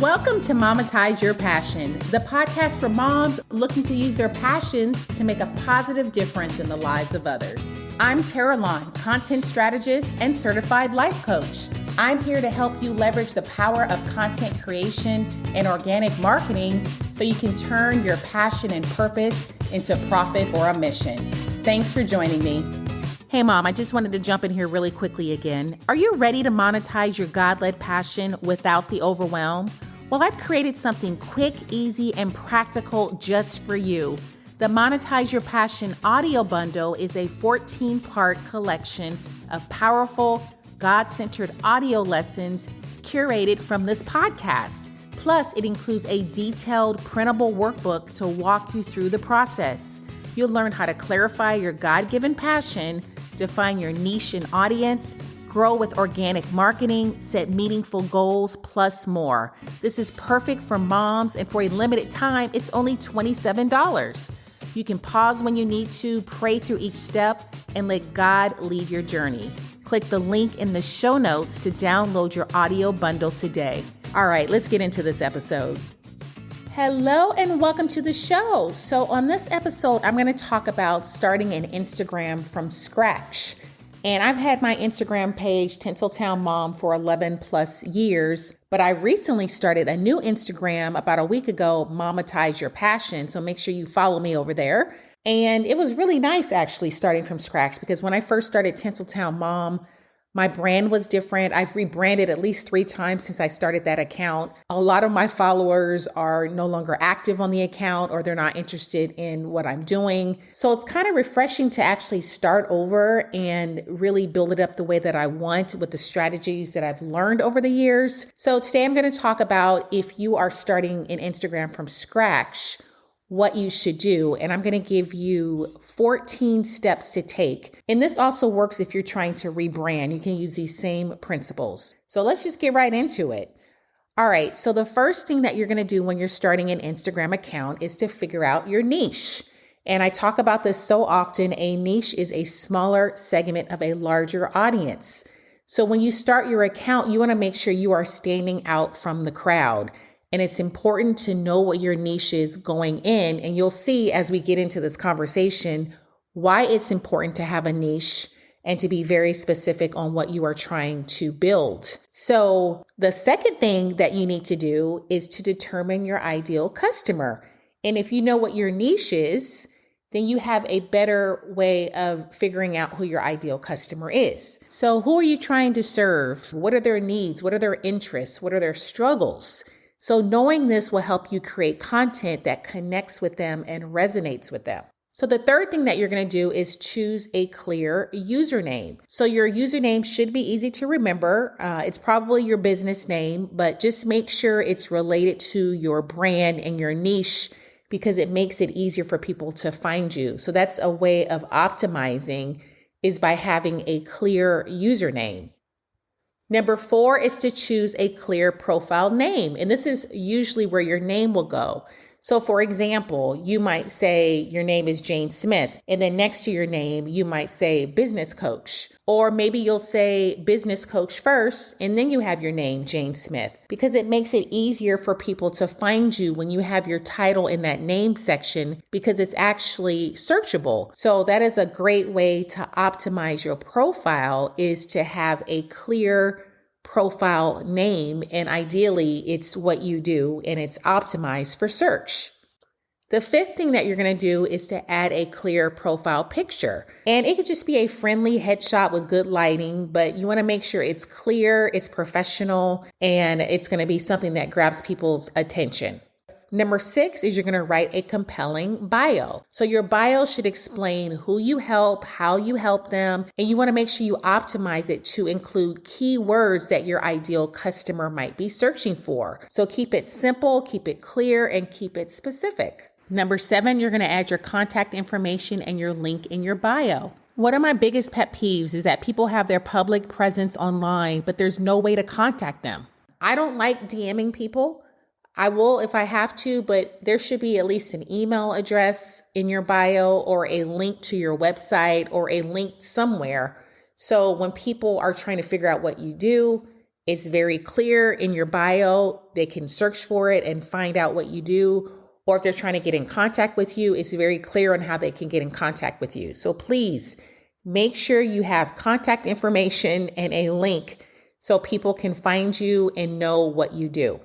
Welcome to Monetize Your Passion, the podcast for moms looking to use their passions to make a positive difference in the lives of others. I'm Tara Lawn, content strategist and certified life coach. I'm here to help you leverage the power of content creation and organic marketing so you can turn your passion and purpose into profit or a mission. Thanks for joining me. Hey mom, I just wanted to jump in here really quickly again. Are you ready to monetize your God-led passion without the overwhelm? Well, I've created something quick, easy, and practical just for you. The Monetize Your Passion audio bundle is a 14-part collection of powerful, God-centered audio lessons curated from this podcast. Plus, it includes a detailed printable workbook to walk you through the process. You'll learn how to clarify your God-given passion, define your niche and audience, grow with organic marketing, set meaningful goals, plus more. This is perfect for moms, and for a limited time, it's only $27. You can pause when you need to, pray through each step, and let God lead your journey. Click the link in the show notes to download your audio bundle today. All right, let's get into this episode. Hello and welcome to the show. So on this episode, I'm going to talk about starting an Instagram from scratch. And I've had my Instagram page, Tinseltown Mom, for 11 plus years, but I recently started a new Instagram about a week ago, Monetize Your Passion. So make sure you follow me over there. And it was really nice actually starting from scratch because when I first started Tinseltown Mom, my brand was different. I've rebranded at least 3 times since I started that account. A lot of my followers are no longer active on the account or they're not interested in what I'm doing. So it's kind of refreshing to actually start over and really build it up the way that I want with the strategies that I've learned over the years. So today I'm going to talk about if you are starting an Instagram from scratch, what you should do. And I'm going to give you 14 steps to take. And this also works if you're trying to rebrand. You can use these same principles. So let's just get right into it. All right. So the first thing that you're going to do when you're starting an Instagram account is to figure out your niche. And I talk about this so often. A niche is a smaller segment of a larger audience. So when you start your account, you want to make sure you are standing out from the crowd. And it's important to know what your niche is going in. And you'll see as we get into this conversation why it's important to have a niche and to be very specific on what you are trying to build. So the second thing that you need to do is to determine your ideal customer. And if you know what your niche is, then you have a better way of figuring out who your ideal customer is. So who are you trying to serve? What are their needs? What are their interests? What are their struggles? So knowing this will help you create content that connects with them and resonates with them. So the third thing that you're going to do is choose a clear username. So your username should be easy to remember. It's probably your business name, but just make sure it's related to your brand and your niche because it makes it easier for people to find you. So that's a way of optimizing is by having a clear username. Number 4 is to choose a clear profile name. And this is usually where your name will go. So for example, you might say your name is Jane Smith, and then next to your name, you might say business coach, or maybe you'll say business coach first, and then you have your name, Jane Smith, because it makes it easier for people to find you when you have your title in that name section, because it's actually searchable. So that is a great way to optimize your profile is to have a clear profile name, and ideally it's what you do and it's optimized for search. The fifth thing that you're going to do is to add a clear profile picture. And it could just be a friendly headshot with good lighting, but you want to make sure it's clear, it's professional, and it's going to be something that grabs people's attention. Number 6 is you're going to write a compelling bio. So your bio should explain who you help, how you help them, and you want to make sure you optimize it to include keywords that your ideal customer might be searching for. So keep it simple, keep it clear, and keep it specific. Number 7, you're going to add your contact information and your link in your bio. One of my biggest pet peeves is that people have their public presence online, but there's no way to contact them. I don't like DMing people. I will if I have to, but there should be at least an email address in your bio or a link to your website or a link somewhere. So when people are trying to figure out what you do, It's very clear in your bio. They can search for it and find out what you do. Or if they're trying to get in contact with you, it's very clear on how they can get in contact with you. So please make sure you have contact information and a link so people can find you and know what you do.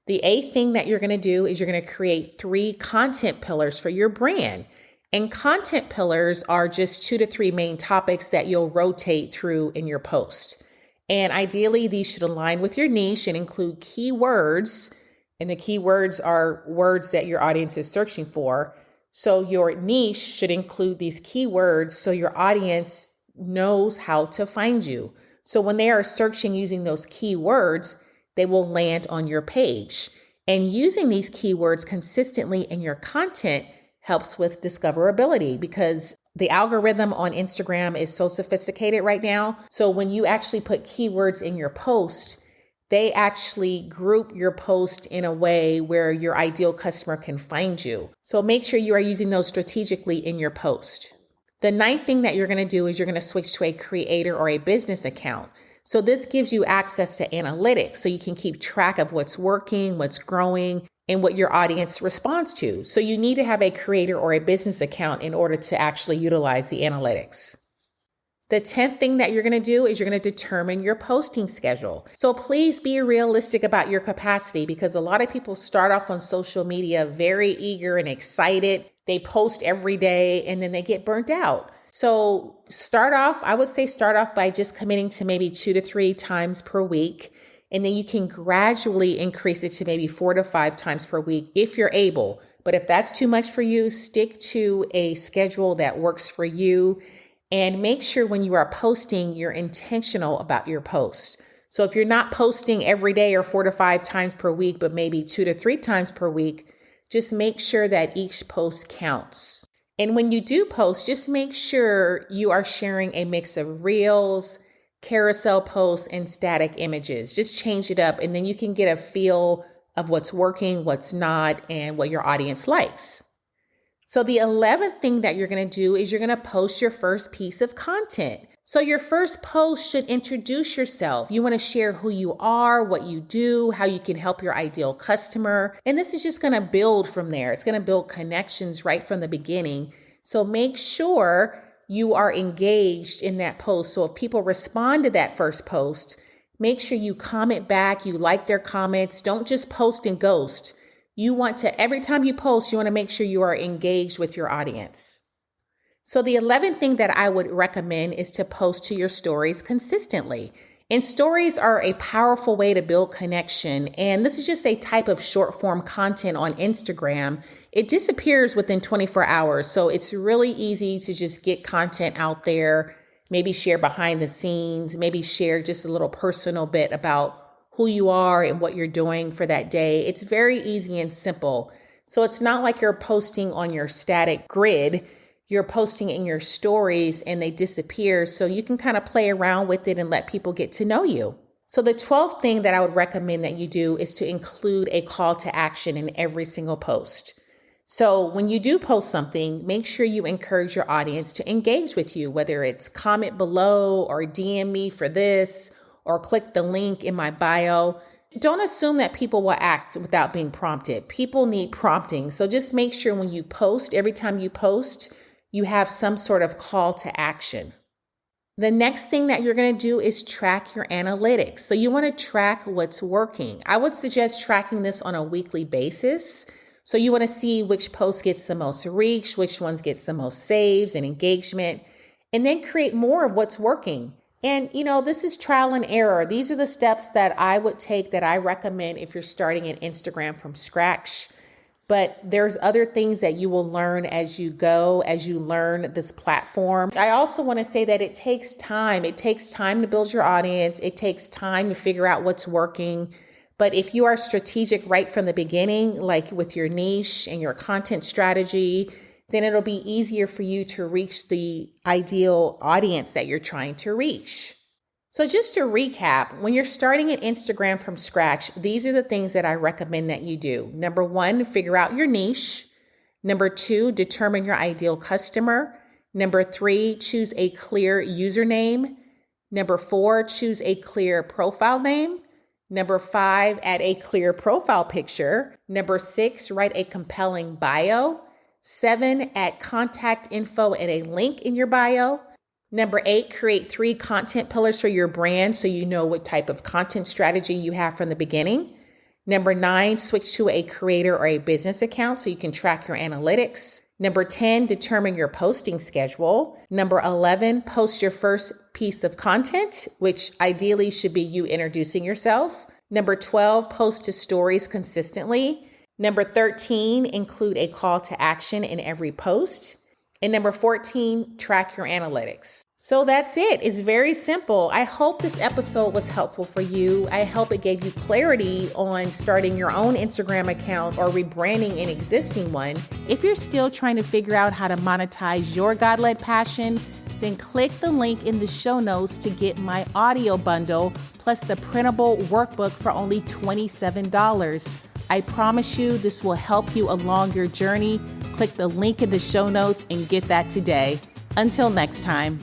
The eighth thing that you're going to do is you're going to create 3 content pillars for your brand. And content pillars are just 2 to 3 main topics that you'll rotate through in your post. And ideally, these should align with your niche and include keywords. And the keywords are words that your audience is searching for. So your niche should include these keywords so your audience knows how to find you. So when they are searching using those keywords, they will land on your page. And using these keywords consistently in your content helps with discoverability because the algorithm on Instagram is so sophisticated right now. So when you actually put keywords in your post, they actually group your post in a way where your ideal customer can find you. So make sure you are using those strategically in your post. The 9th thing that you're going to do is you're going to switch to a creator or a business account. So this gives you access to analytics so you can keep track of what's working, what's growing, and what your audience responds to. So you need to have a creator or a business account in order to actually utilize the analytics. The 10th thing that you're going to do is you're going to determine your posting schedule. So please be realistic about your capacity because a lot of people start off on social media very eager and excited. They post every day and then they get burnt out. So I would say start off by just committing to maybe 2 to 3 times per week. And then you can gradually increase it to maybe 4 to 5 times per week if you're able. But if that's too much for you, stick to a schedule that works for you. And make sure when you are posting, you're intentional about your post. So if you're not posting every day or 4 to 5 times per week, but maybe 2 to 3 times per week, just make sure that each post counts. And when you do post, just make sure you are sharing a mix of reels, carousel posts, and static images. Just change it up and then you can get a feel of what's working, what's not, and what your audience likes. So the 11th thing that you're going to do is you're going to post your first piece of content. So your first post should introduce yourself. You want to share who you are, what you do, how you can help your ideal customer. And this is just going to build from there. It's going to build connections right from the beginning. So make sure you are engaged in that post. So if people respond to that first post, make sure you comment back, you like their comments. Don't just post and ghost. You want to, every time you post, you want to make sure you are engaged with your audience. So the 11th thing that I would recommend is to post to your stories consistently. And stories are a powerful way to build connection. And this is just a type of short form content on Instagram. It disappears within 24 hours. So it's really easy to just get content out there, maybe share behind the scenes, maybe share just a little personal bit about who you are and what you're doing for that day. It's very easy and simple. So it's not like you're posting on your static grid. You're posting in your stories and they disappear. So you can kind of play around with it and let people get to know you. So the 12th thing that I would recommend that you do is to include a call to action in every single post. So when you do post something, make sure you encourage your audience to engage with you, whether it's comment below or DM me for this, or click the link in my bio. Don't assume that people will act without being prompted. People need prompting. So just make sure when you post, every time you post, you have some sort of call to action. The next thing that you're going to do is track your analytics. So you want to track what's working. I would suggest tracking this on a weekly basis. So you want to see which post gets the most reach, which ones gets the most saves and engagement, and then create more of what's working. And, this is trial and error. These are the steps that I would take that I recommend if you're starting an Instagram from scratch. But there's other things that you will learn as you go, as you learn this platform. I also want to say that it takes time. It takes time to build your audience. It takes time to figure out what's working. But if you are strategic right from the beginning, like with your niche and your content strategy, then it'll be easier for you to reach the ideal audience that you're trying to reach. So just to recap, when you're starting an Instagram from scratch, these are the things that I recommend that you do. Number 1, figure out your niche. Number 2, determine your ideal customer. Number 3, choose a clear username. Number 4, choose a clear profile name. Number 5, add a clear profile picture. Number 6, write a compelling bio. 7, add contact info and a link in your bio. Number 8, create 3 content pillars for your brand so you know what type of content strategy you have from the beginning. Number 9, switch to a creator or a business account so you can track your analytics. Number 10, determine your posting schedule. Number 11, post your first piece of content, which ideally should be you introducing yourself. Number 12, post to stories consistently. Number 13, include a call to action in every post. And number 14, track your analytics. So that's it. It's very simple. I hope this episode was helpful for you. I hope it gave you clarity on starting your own Instagram account or rebranding an existing one. If you're still trying to figure out how to monetize your God-led passion, then click the link in the show notes to get my audio bundle plus the printable workbook for only $27. I promise you this will help you along your journey. Click the link in the show notes and get that today. Until next time.